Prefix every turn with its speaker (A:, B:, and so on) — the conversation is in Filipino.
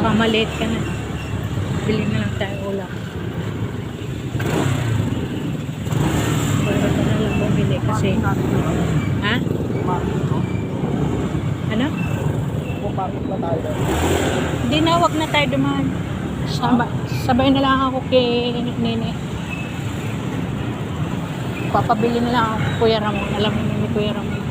A: Mukhang maliit ka na. Bili na lang tayo ulam. Wala ka na lang bumili kasi. Ha? Ano?
B: Pumapit ba tayo?
A: Hindi na, wag na tayo dumaan. Sabay na lang ako kay Nene. Papabili na lang ako Kuya Ramon. Alam mo ni Kuya Ramon.